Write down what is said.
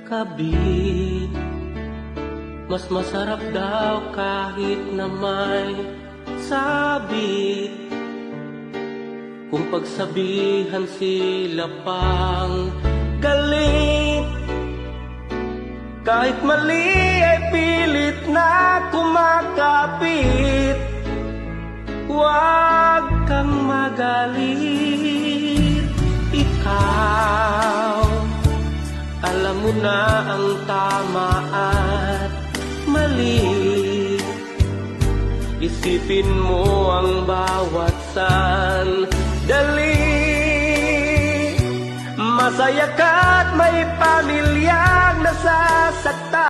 kabit. Mas masarap daw kahit na may sabit. Kung pagsabihan sila pang galit, kahit mali ay pilit na kumakapit. Huwag kang magalit, ikaw alam mo na ang tama at mali. Isipin mo ang bawat sandali. Masaya ka't may pamilyang nasasaktan.